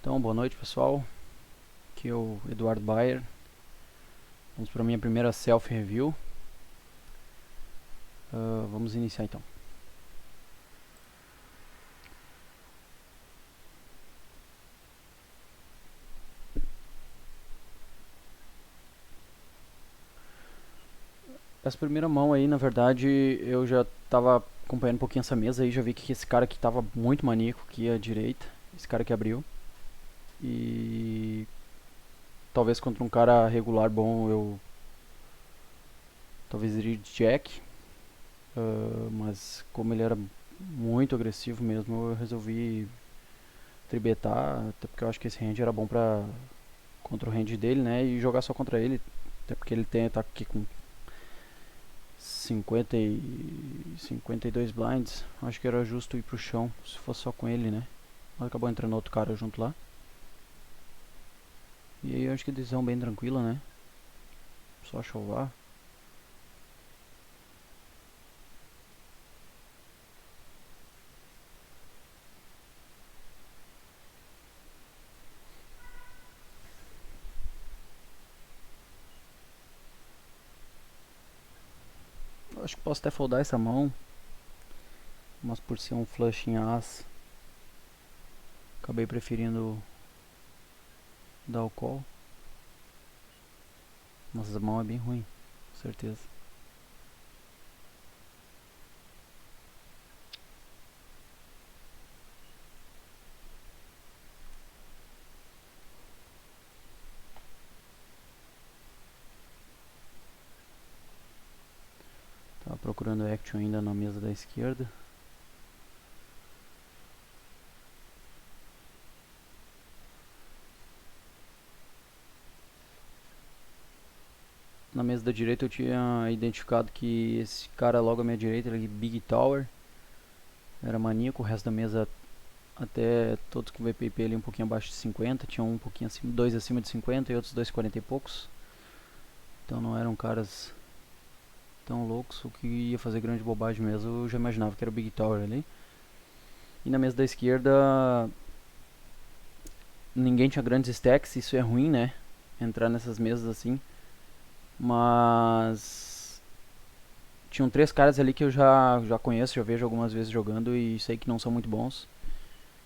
Então, boa noite pessoal, aqui é o Eduardo Bayer. Vamos para a minha primeira self-review. Vamos iniciar então. Essa primeira mão aí, na verdade, eu já estava acompanhando um pouquinho essa mesa aí, já vi que esse cara aqui estava muito maníaco aqui à direita, esse cara que abriu. E talvez contra um cara regular bom eu talvez iria de Jack, mas como ele era muito agressivo mesmo, eu resolvi tribetar, até porque eu acho que esse range era bom pra contra o range dele, né? E jogar só contra ele. Até porque ele tá aqui com 52 blinds. Acho que era justo ir pro chão se fosse só com ele, né? Mas acabou entrando outro cara junto lá. E aí eu acho que decisão bem tranquila, né? Só chovar. Acho que posso até foldar essa mão. Mas por ser um flush em as, acabei preferindo dar o call. Mas essa mão é bem ruim, com certeza. Tava procurando action ainda na mesa da esquerda. Na mesa da direita eu tinha identificado que esse cara logo à minha direita, ele Big Tower, era maníaco. O resto da mesa, até todos com VPP ali um pouquinho abaixo de 50, tinha um pouquinho acima, dois acima de 50 e outros dois 40 e poucos. Então não eram caras tão loucos. O que ia fazer grande bobagem mesmo, eu já imaginava que era o Big Tower ali. E na mesa da esquerda, ninguém tinha grandes stacks, isso é ruim, né? Entrar nessas mesas assim. Mas tinham três caras ali que eu já conheço, já vejo algumas vezes jogando e sei que não são muito bons.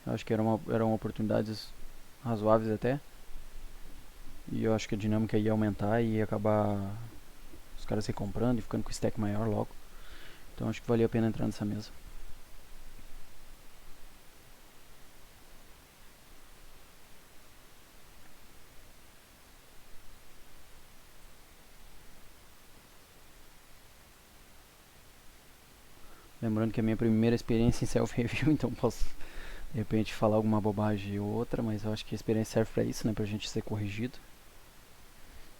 Eu acho que eram oportunidades razoáveis até. E eu acho que a dinâmica ia aumentar e ia acabar os caras se comprando e ficando com o stack maior logo. Então acho que valia a pena entrar nessa mesa. Lembrando que é a minha primeira experiência em self-review, então posso de repente falar alguma bobagem ou outra, mas eu acho que a experiência serve pra isso, né? Pra gente ser corrigido.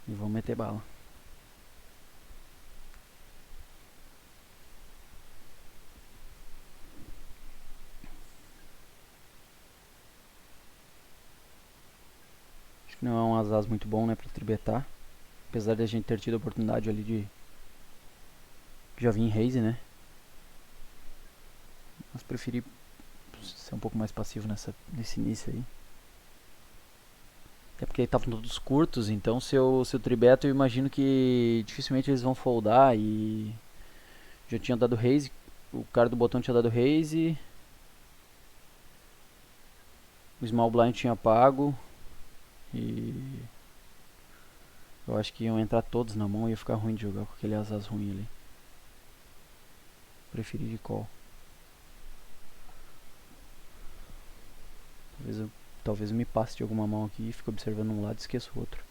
E vamos meter bala. Acho que não é um asas muito bom, né? Pra tribetar. Apesar de a gente ter tido a oportunidade ali de já vir em raise, né? Mas preferi ser um pouco mais passivo nesse início aí. Até porque estavam todos curtos, então se eu tribeto eu imagino que dificilmente eles vão foldar e já tinha dado raise, o cara do botão tinha dado raise, o small blind tinha pago e eu acho que iam entrar todos na mão e ia ficar ruim de jogar com aquele asas ruim ali. Preferi de call. Talvez eu me passe de alguma mão aqui e fique observando um lado e esqueço o outro.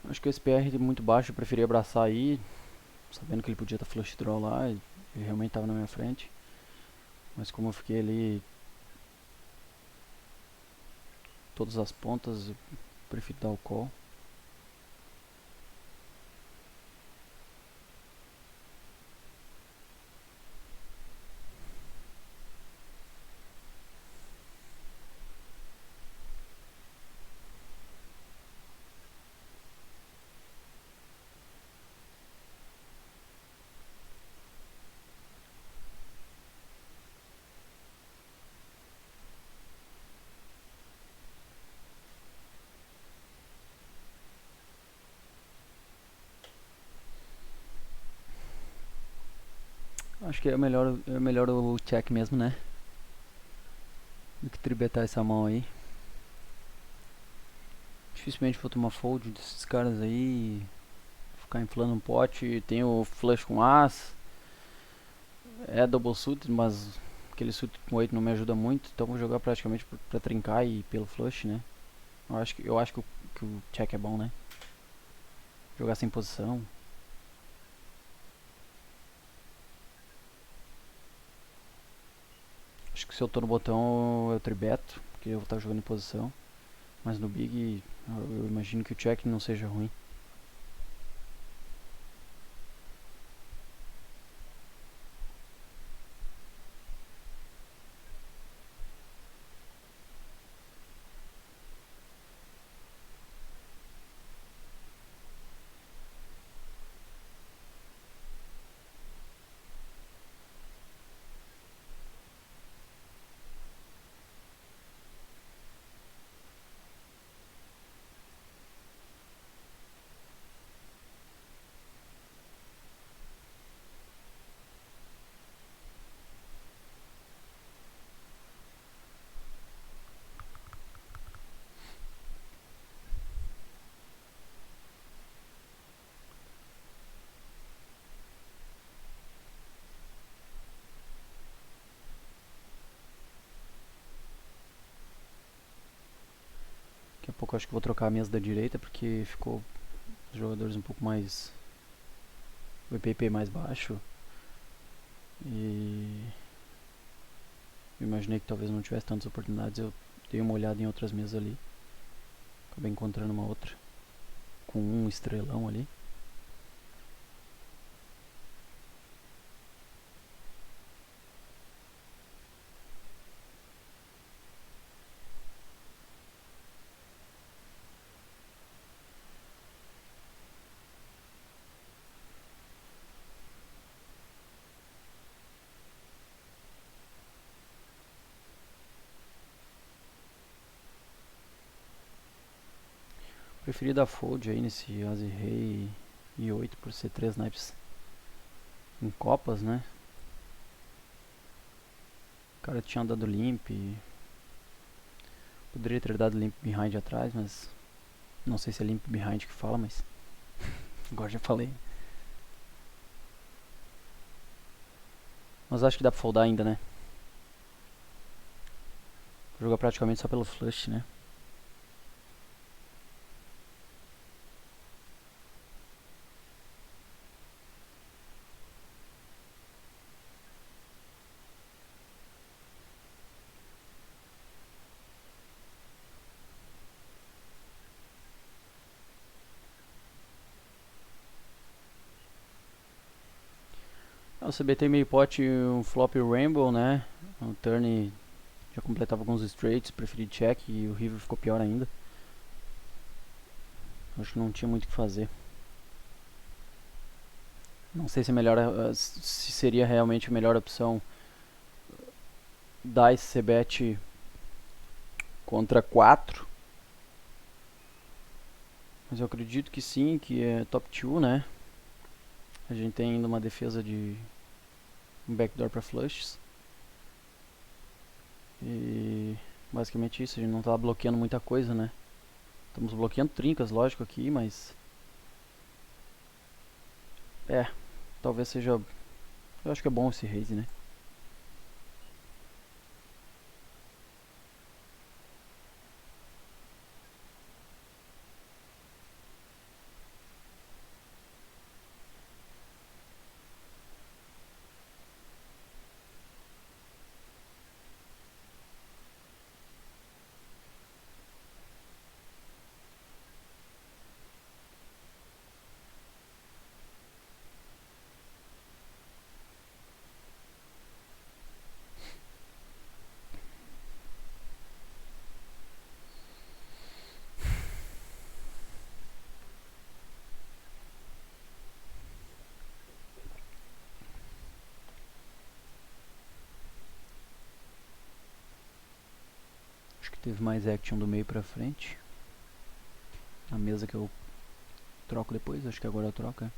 Acho que o SPR é muito baixo, eu preferi abraçar aí, sabendo que ele podia estar flush draw lá, ele realmente estava na minha frente. Mas como eu fiquei ali todas as pontas, eu prefiro dar o call. Acho que é melhor o check mesmo, né? Do que tribetar essa mão aí. Dificilmente vou tomar fold desses caras aí. Ficar inflando um pote. Tem o flush com as. É double suit, mas aquele suit com 8 não me ajuda muito. Então vou jogar praticamente pra trincar e pelo flush, né? Eu acho que o check é bom, né? Jogar sem posição. Acho que se eu tô no botão eu tribeto, porque eu vou estar jogando em posição. Mas no big eu imagino que o check não seja ruim. Daqui a pouco eu acho que vou trocar a mesa da direita porque ficou os jogadores um pouco mais. O EPP mais baixo. E eu imaginei que talvez não tivesse tantas oportunidades. Eu dei uma olhada em outras mesas ali. Acabei encontrando uma outra com um estrelão ali. Preferi dar fold aí nesse As e Rei e 8 por ser 3 naipes em copas, né? O cara tinha dado limp. Poderia ter dado limp behind atrás, mas não sei se é limp behind que fala, mas agora já falei. Mas acho que dá pra foldar ainda, né? Vou jogar praticamente só pelo flush, né? O CBT meio pote, um flop rainbow, né? O turn já completava alguns straights, preferi check e o river ficou pior ainda. Acho que não tinha muito o que fazer. Não sei se é melhor, se seria realmente a melhor opção dar esse CBT contra 4. Mas eu acredito que sim, que é top 2, né? A gente tem ainda uma defesa de um backdoor para flushes. E basicamente isso, a gente não tá bloqueando muita coisa, né? Estamos bloqueando trincas, lógico, aqui, mas talvez seja. Eu acho que é bom esse raise, né? Acho que teve mais action do meio pra frente. A mesa que eu troco depois, acho que agora eu troco.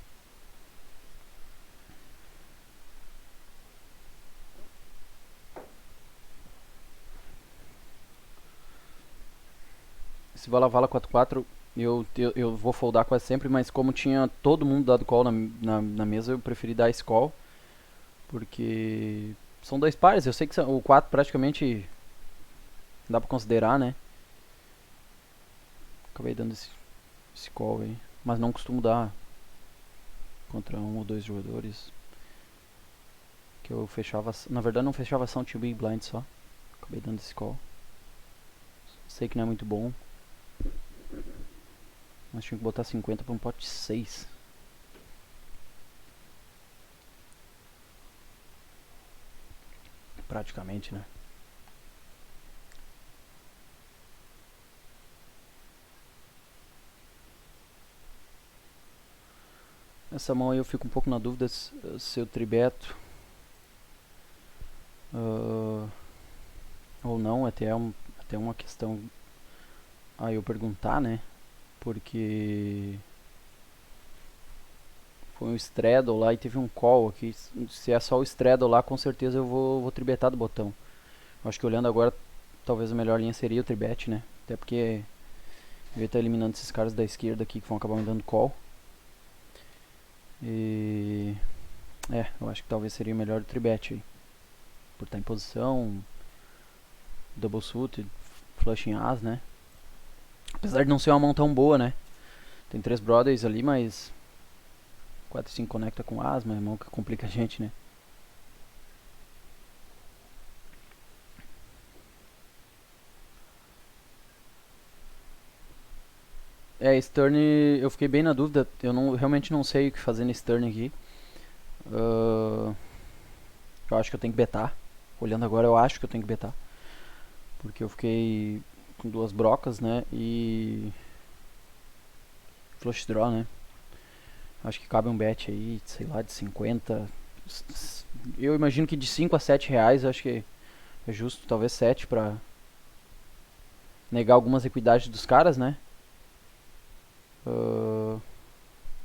esse Vala 4-4 eu vou foldar quase sempre, mas como tinha todo mundo dado call na mesa, eu preferi dar esse call. Porque são dois pares, eu sei que o 4 praticamente dá pra considerar, né? Acabei dando esse call aí. Mas não costumo dar contra um ou dois jogadores. Que eu fechava. Na verdade, não fechava ação, tinha big blind só. Acabei dando esse call. Sei que não é muito bom. Mas tinha que botar 50 pra um pote de 6. Praticamente, né? Essa mão aí eu fico um pouco na dúvida se eu tribeto ou não. Até uma questão a eu perguntar, né? Porque foi um straddle lá e teve um call aqui. Se é só o straddle lá, com certeza eu vou tribetar do botão. Acho que olhando agora, talvez a melhor linha seria o tribet, né? Até porque eu ia estar eliminando esses caras da esquerda aqui que vão acabar me dando call. E eu acho que talvez seria melhor o tribet aí. Por estar em posição, double suited, flush em as, né? Apesar de não ser uma mão tão boa, né? Tem 3 brothers ali, mas 4 e 5 conecta com as, mas é mão que complica a gente, né? Esse turn eu fiquei bem na dúvida. Eu realmente não sei o que fazer nesse turn aqui. Eu acho que eu tenho que betar. Olhando agora, eu acho que eu tenho que betar. Porque eu fiquei com 2 brocas, né? E flush draw, né? Acho que cabe um bet aí, sei lá, de 50. Eu imagino que de 5 a 7 reais, acho que é justo, talvez 7 pra negar algumas equidades dos caras, né?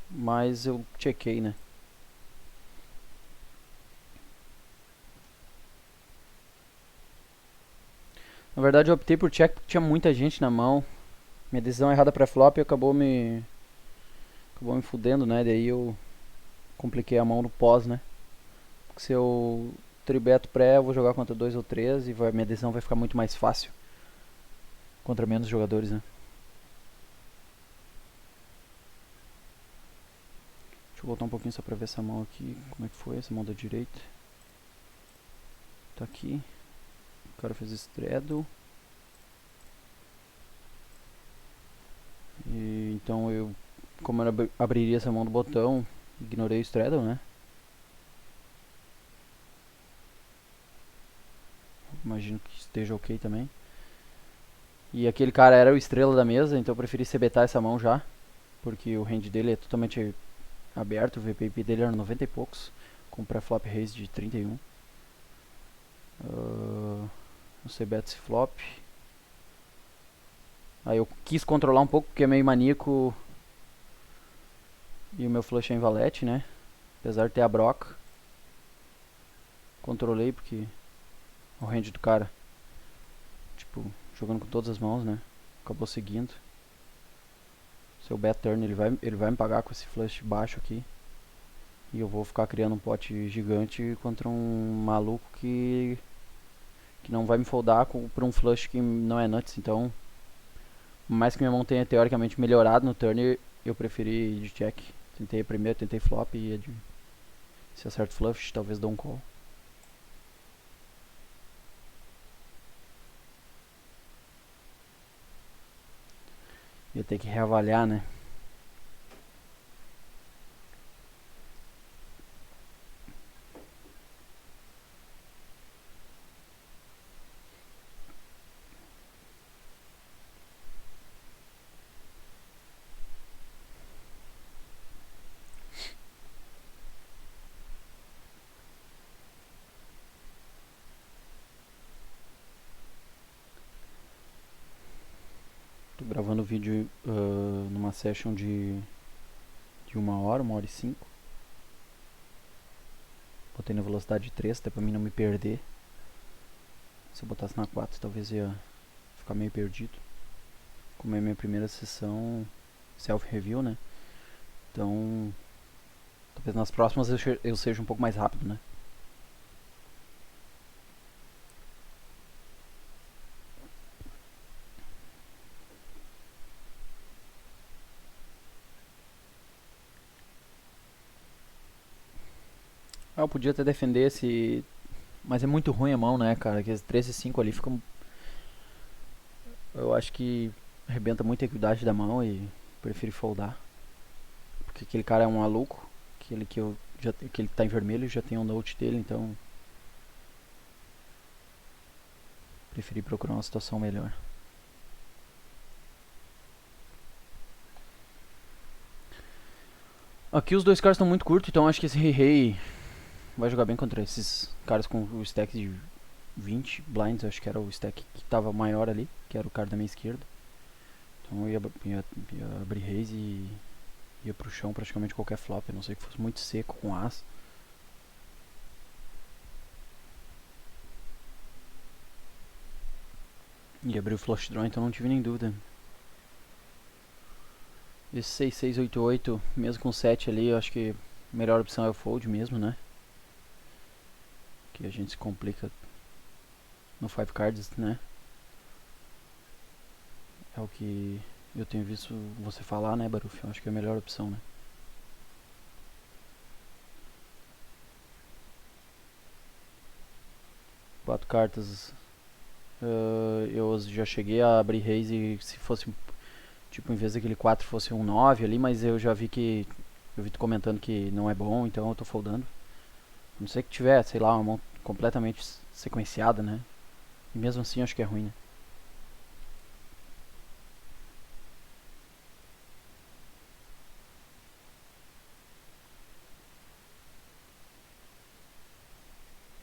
Mas eu chequei, né? Na verdade eu optei por check porque tinha muita gente na mão. Minha decisão errada pré-flop acabou me fudendo, né? Daí eu compliquei a mão no pós, né? Porque se eu tribeto pré, eu vou jogar contra 2 ou 3 e minha decisão vai ficar muito mais fácil contra menos jogadores, né? Deixa eu voltar um pouquinho só pra ver essa mão aqui. Como é que foi? Essa mão da direita. Tá aqui. O cara fez straddle. E então eu, como eu abriria essa mão do botão, ignorei o straddle, né? Imagino que esteja ok também. E aquele cara era o estrela da mesa, então eu preferi CBtar essa mão já. Porque o range dele é totalmente aberto, o VPP dele era 90 e poucos. Com pré-flop raise de 31. O CBet esse flop. Aí eu quis controlar um pouco, porque é meio maníaco. E o meu flush é em valete, né? Apesar de ter a broca. Controlei porque o range do cara, tipo, jogando com todas as mãos, né? Acabou seguindo. Seu bet turn, ele vai me pagar com esse flush baixo aqui. E eu vou ficar criando um pote gigante contra um maluco que não vai me foldar por um flush que não é nuts. Então, por mais que minha mão tenha teoricamente melhorado no turn, eu preferi ir de check. Tentei primeiro, tentei flop e se acerto flush, talvez dou um call. Ia ter que reavaliar, né? Tô gravando o vídeo numa session de 1 hora e 5. Botei na velocidade 3, até pra mim não me perder. Se eu botasse na 4, talvez ia ficar meio perdido. como é minha primeira sessão self-review, né? Então, talvez nas próximas eu seja um pouco mais rápido, né? Eu podia até defender esse. Mas é muito ruim a mão, né, cara? Que 13 e 5 ali ficam. Eu acho que arrebenta muito a equidade da mão e prefiro foldar. Porque aquele cara é um maluco. Aquele que eu já que ele tá em vermelho já tem um note dele, então preferi procurar uma situação melhor. Aqui os dois caras estão muito curtos, então acho que esse rei vai jogar bem contra esses caras com o stack de 20 blinds. Acho que era o stack que tava maior ali, que era o cara da minha esquerda. Então eu ia abrir raise e ia pro chão praticamente qualquer flop, a não ser que fosse muito seco com as. E abri o flush draw, então não tive nem dúvida. Esse 6688, mesmo com 7 ali, eu acho que a melhor opção é o fold mesmo, né? Que a gente se complica no 5 cards, né? É o que eu tenho visto você falar, né, Baruf? Eu acho que é a melhor opção, né? Quatro cartas. Eu já cheguei a abrir raise se fosse, tipo, em vez daquele 4 fosse um 9 ali, mas eu já vi que. Eu vi tu comentando que não é bom, então eu tô foldando. A não ser que tiver, sei lá, uma mão completamente sequenciada, né? E mesmo assim eu acho que é ruim, né?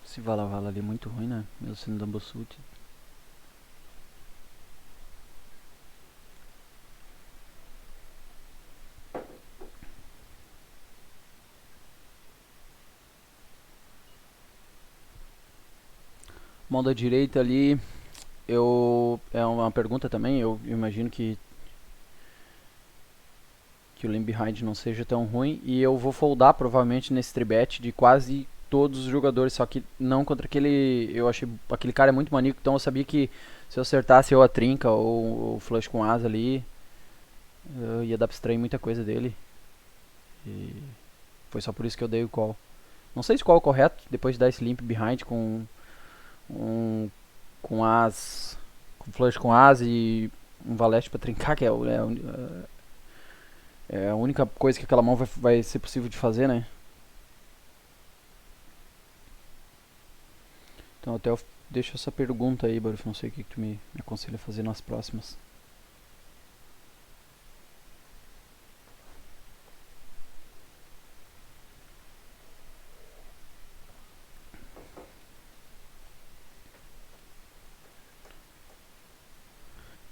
Esse vala-vala ali é muito ruim, né? Mesmo sendo double suit. Mão da direita ali, é uma pergunta também, eu imagino que o Limb Behind não seja tão ruim. E eu vou foldar provavelmente nesse tribet de quase todos os jogadores, só que não contra aquele. Eu achei aquele cara é muito maníaco, então eu sabia que se eu acertasse ou a trinca ou o flush com asa ali, eu ia dar pra extrair muita coisa dele. E foi só por isso que eu dei o call. Não sei se qual é o correto, depois de dar esse limp behind um com as. Com flush com asa e um valete pra trincar, que é a única coisa que aquela mão vai ser possível de fazer, né? Então até eu deixo essa pergunta aí, Baruf, não sei o que tu me aconselha a fazer nas próximas.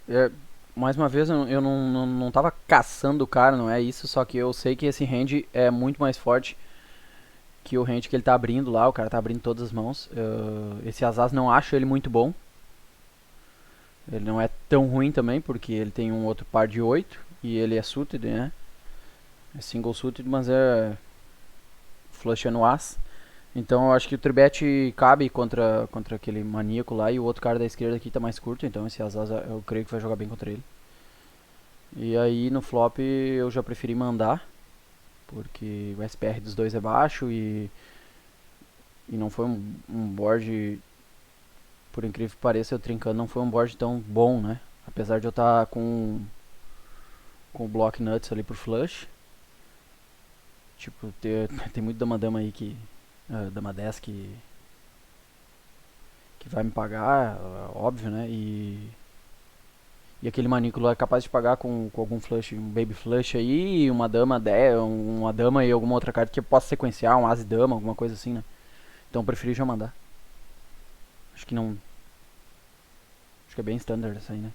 É, mais uma vez, eu não tava caçando o cara, não é isso, só que eu sei que esse hand é muito mais forte que o hand que ele tá abrindo lá, o cara tá abrindo todas as mãos. Esse Azaz não acho ele muito bom. Ele não é tão ruim também, porque ele tem um outro par de 8 e ele é suited, né? É single suited, mas é flush no as. Então eu acho que o tribet cabe contra aquele maníaco lá e o outro cara da esquerda aqui tá mais curto, então esse Azaz eu creio que vai jogar bem contra ele. E aí no flop eu já preferi mandar, porque o SPR dos dois é baixo e não foi um board, por incrível que pareça, eu trincando, não foi um board tão bom, né? Apesar de eu estar com o block nuts ali pro flush. Tipo, tem muito dama-dama aí que. Dama 10 que vai me pagar, óbvio, né? E aquele manículo é capaz de pagar com algum flush, um baby flush aí, uma dama 10, uma dama e alguma outra carta que eu possa sequenciar, um as e dama, alguma coisa assim, né? Então eu preferi já mandar. Acho que não. Acho que é bem standard essa aí, né?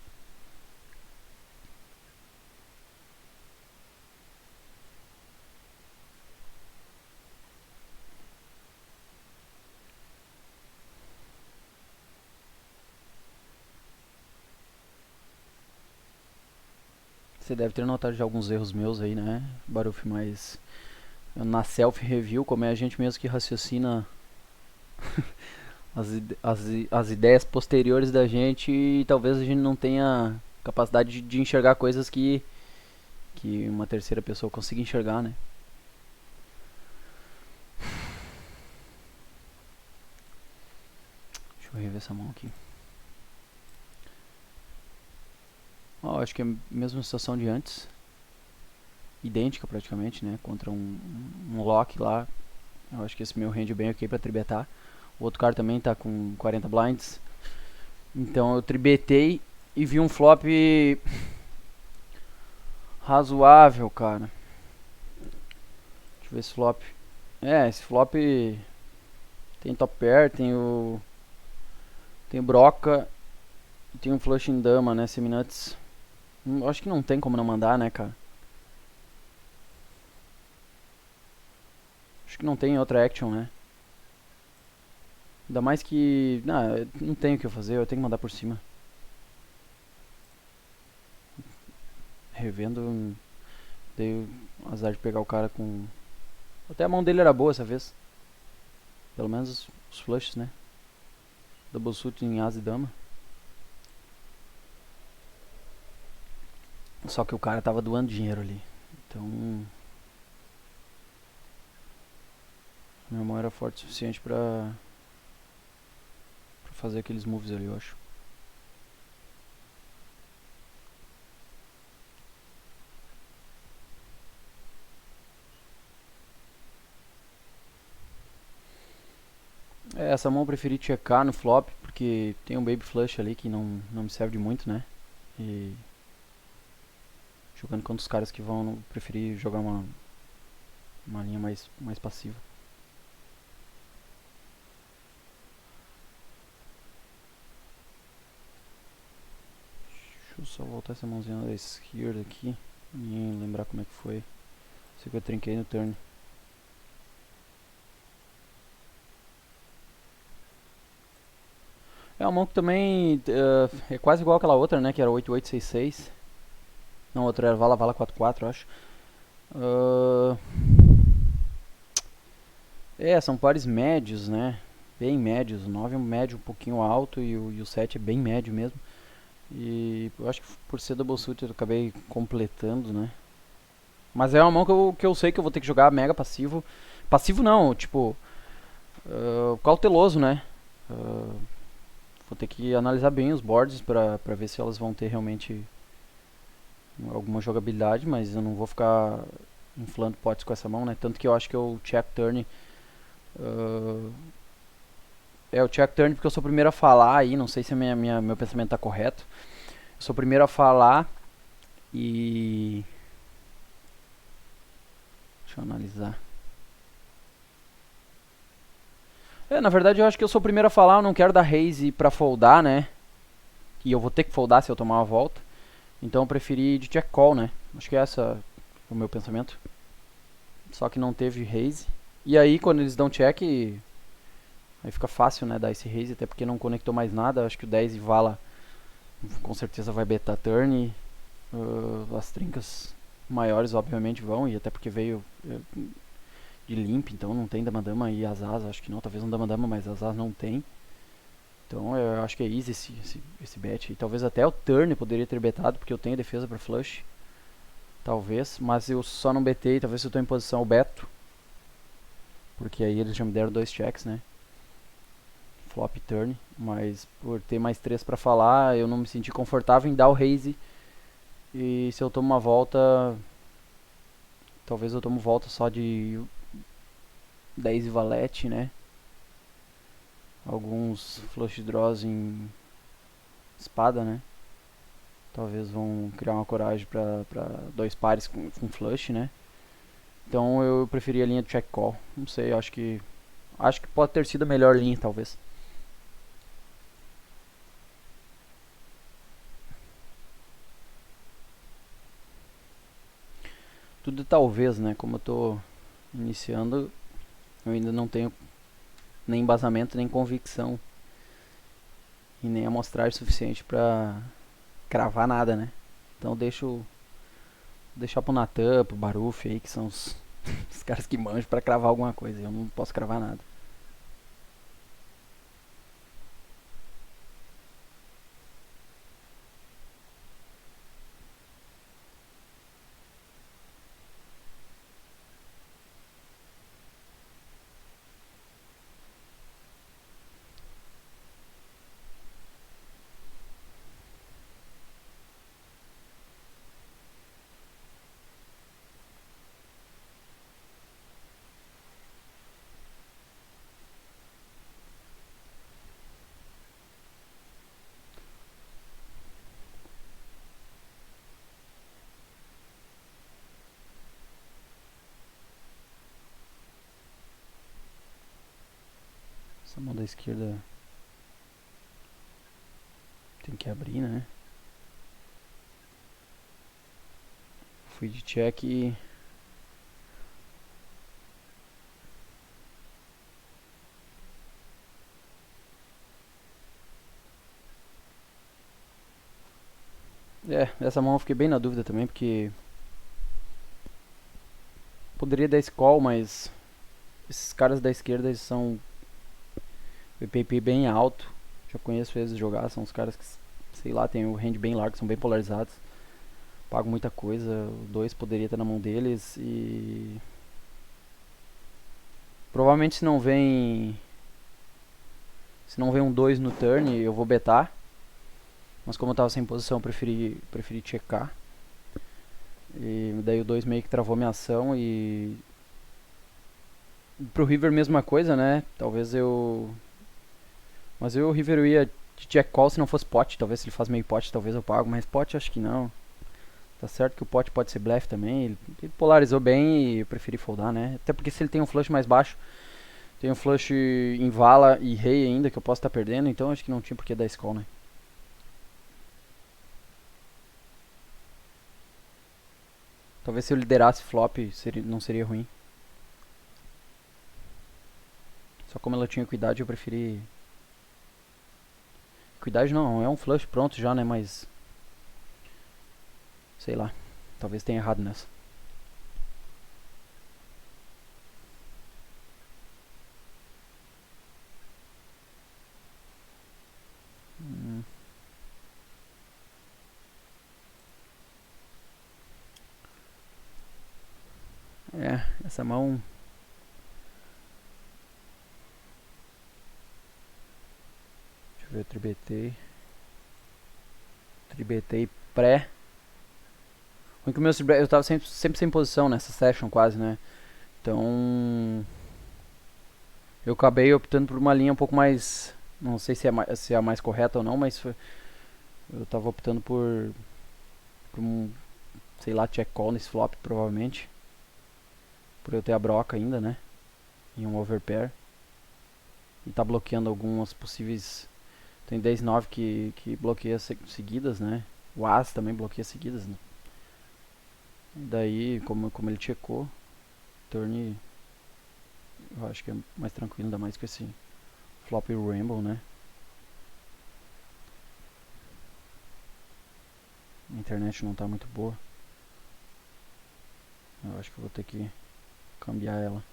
Você deve ter notado de alguns erros meus aí, né, Baruf, mas na self-review, como é a gente mesmo que raciocina as ideias posteriores da gente, e talvez a gente não tenha capacidade de enxergar coisas que uma terceira pessoa consiga enxergar, né? Deixa eu rever essa mão aqui. Ó, acho que é a mesma situação de antes. Idêntica praticamente, né? Contra um lock lá. Eu acho que esse meu rende bem ok pra tribetar. O outro cara também tá com 40 blinds. Então eu tribetei e vi um flop razoável, cara. Deixa eu ver esse flop. Esse flop tem top pair, tem o broca e tem um flush em dama, né, seminuts. Acho que não tem como não mandar, né, cara. Acho que não tem outra action, né. Ainda mais que... não tenho o que eu fazer, eu tenho que mandar por cima. Revendo, dei o azar de pegar o cara com... Até a mão dele era boa essa vez. Pelo menos os flushes, né. Double suit em asa e dama. Só que o cara tava doando dinheiro ali. Então... minha mão era forte o suficiente pra fazer aqueles moves ali, eu acho. Essa mão eu preferi checar no flop, porque tem um baby flush ali que não me serve de muito, né? E jogando contra os caras que vão, eu preferi jogar uma linha mais passiva. Deixa eu só voltar essa mãozinha da esquerda aqui e lembrar como é que foi. Sei que eu trinquei no turn. É uma mão que também é quase igual aquela outra, né? Que era 8866. Não, outra era Vala 44, eu acho. São pares médios, né? Bem médios. O 9 é um médio um pouquinho alto e o 7 é bem médio mesmo. E eu acho que por ser double suit eu acabei completando, né? Mas é uma mão que eu sei que eu vou ter que jogar mega passivo. Passivo não, tipo... cauteloso, né? Vou ter que analisar bem os boards pra ver se elas vão ter realmente alguma jogabilidade, mas eu não vou ficar inflando potes com essa mão, né? Tanto que eu acho que eu check turn... eu check turn porque eu sou o primeiro a falar aí, não sei se meu pensamento tá correto. Eu sou o primeiro a falar e... deixa eu analisar. Na verdade eu acho que eu sou o primeiro a falar, eu não quero dar raise pra foldar, né? E eu vou ter que foldar se eu tomar uma volta. Então eu preferi de check call, né? Acho que essa é o meu pensamento. Só que não teve raise. E aí quando eles dão check, aí fica fácil, né, dar esse raise, até porque não conectou mais nada. Acho que o 10 e vala com certeza vai beta turn. As trincas maiores obviamente vão, e até porque veio de limp, então não tem dama-dama e as acho que não, talvez um dama-dama, mas as não tem. Então eu acho que é easy esse bet. E talvez até o turn poderia ter betado, porque eu tenho defesa para flush. Talvez, mas eu só não betei, talvez se eu estou em posição eu beto. Porque aí eles já me deram 2 checks, né? Flop e turn. Mas por ter mais 3 para falar, eu não me senti confortável em dar o raise. E se eu tomo uma volta... talvez eu tomo volta só de 10 e valete, né? Alguns flush draws em espada, né? Talvez vão criar uma coragem pra 2 pares com flush, né? Então eu preferi a linha de check call. Não sei, acho que pode ter sido a melhor linha, talvez. Tudo talvez, né? Como eu tô iniciando, eu ainda não tenho nem embasamento, nem convicção e nem amostragem suficiente pra cravar nada, né? Então deixo deixar pro Natan, pro Baruf aí, que são os, os caras que manjam pra cravar alguma coisa. Eu não posso cravar nada. Essa mão da esquerda tem que abrir, né? Fui de check e... essa mão eu fiquei bem na dúvida também, porque... Poderia dar call, mas... Esses caras da esquerda, eles são... VPP bem alto. Já conheço eles jogar, são os caras que... Sei lá, tem o hand bem largo, são bem polarizados. Pagam muita coisa, o 2 poderia estar na mão deles e... Provavelmente se não vem... Se não vem um 2 no turn, eu vou betar. Mas como eu tava sem posição, eu preferi checar. E daí o 2 meio que travou minha ação e... Pro River mesma coisa, né? Talvez eu... Mas o River ia de check call se não fosse pot. Talvez se ele faz meio pot, talvez eu pago. Mas pot acho que não. Tá certo que o pot pode ser blefe também. Ele polarizou bem e eu preferi foldar, né? Até porque se ele tem um flush mais baixo, tem um flush em vala e rei ainda que eu posso estar perdendo. Então acho que não tinha por que dar call, né? Talvez se eu liderasse flop não seria ruim. Só como ela tinha cuidado, eu preferi... Cuidado não, é um flush pronto já, né? Mas... Sei lá. Talvez tenha errado nessa. Essa mão... Deixa eu ver, eu tribetei pré. Ruim que o meu eu tava sempre sem posição nessa session quase, né? Então... Eu acabei optando por uma linha um pouco mais... Não sei se é a mais correta ou não, mas eu tava optando por um, sei lá, check call nesse flop, provavelmente. Por eu ter a broca ainda, né? E um overpair. E tá bloqueando algumas possíveis... Tem 10-9 que bloqueia seguidas, né? O As também bloqueia seguidas, né? E daí, como ele checou, turn... Eu acho que é mais tranquilo, ainda mais com esse flop Rainbow, né? A internet não tá muito boa. Eu acho que eu vou ter que cambiar ela.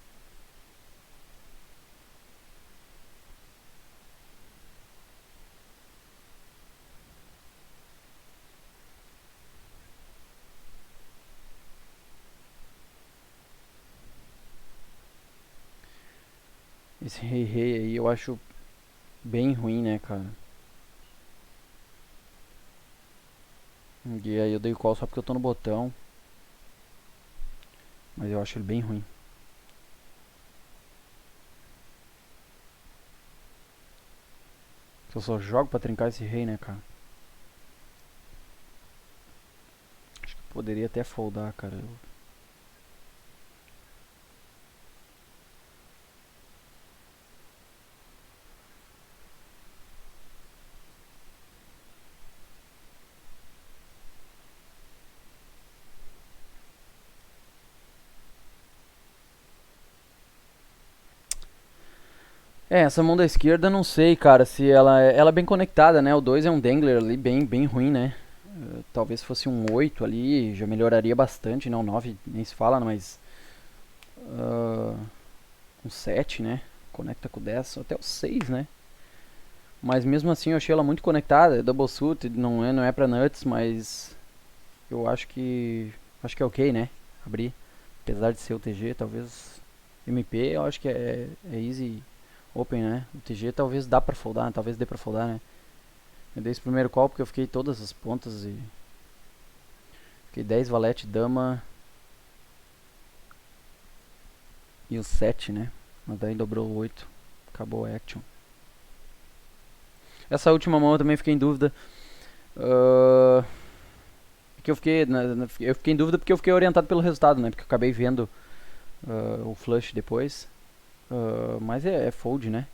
Esse rei aí eu acho bem ruim, né, cara? E aí eu dei o call só porque eu tô no botão. Mas eu acho ele bem ruim. Eu só jogo pra trincar esse rei, né, cara? Acho que poderia até foldar, cara. Essa mão da esquerda não sei, cara, se ela é bem conectada, né? O 2 é um dangler ali bem ruim, né? Talvez fosse um 8 ali, já melhoraria bastante, não, 9 nem se fala, mas um 7, né? Conecta com o 10, até o 6, né? Mas mesmo assim eu achei ela muito conectada, é double suit, não é pra nuts, mas eu acho que é ok, né? Abrir, apesar de ser o TG, talvez MP, eu acho que é easy open, né? O TG talvez dá pra foldar, talvez dê pra foldar, né? Eu dei esse primeiro call porque eu fiquei todas as pontas e fiquei 10 valete, dama e o 7, né? Mas daí dobrou o 8, acabou a action. Essa última mão eu também fiquei em dúvida. Uh, que eu fiquei em dúvida porque eu fiquei orientado pelo resultado, né? Porque eu acabei vendo o flush depois. Mas é fold, né?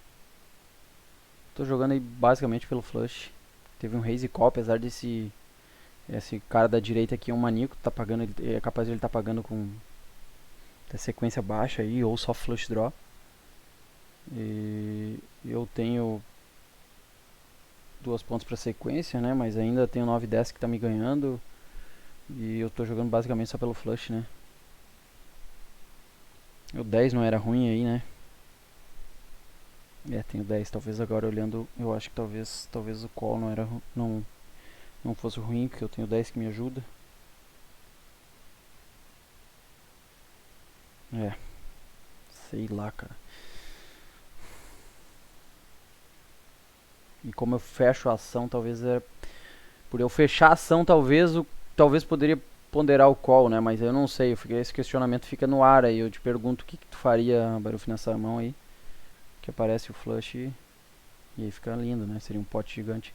Tô jogando aí basicamente pelo flush. Teve um raise call, apesar esse cara da direita aqui é um maníaco, tá pagando, é capaz de ele tá pagando com sequência baixa aí ou só flush draw. E eu tenho 2 pontos para sequência, né? Mas ainda tenho 9 e 10 que tá me ganhando. E eu tô jogando basicamente só pelo flush, né? O 10 não era ruim aí, né? Tenho 10. Talvez agora olhando, eu acho que talvez o call não fosse ruim, porque eu tenho 10 que me ajuda. Sei lá, cara. E como eu fecho a ação, talvez por eu fechar a ação, talvez poderia ponderar o call, né? Mas eu não sei, esse questionamento fica no ar aí. Eu te pergunto o que tu faria, Baruf, nessa mão aí. Que aparece o flush e aí fica lindo, né? Seria um pote gigante.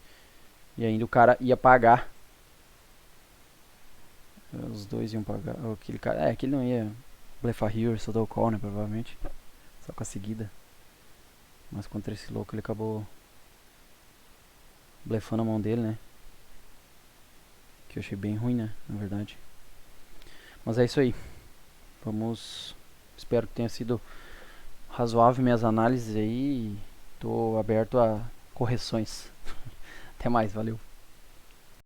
E ainda o cara ia pagar. Os dois iam pagar. Aquele cara, aquele não ia blefar here, só dar o call, né? Provavelmente. Só com a seguida. Mas contra esse louco ele acabou blefando a mão dele, né? Que eu achei bem ruim, né? Na verdade. Mas é isso aí. Vamos. Espero que tenha sido razoável minhas análises aí. Tô aberto a correções. Até mais, valeu.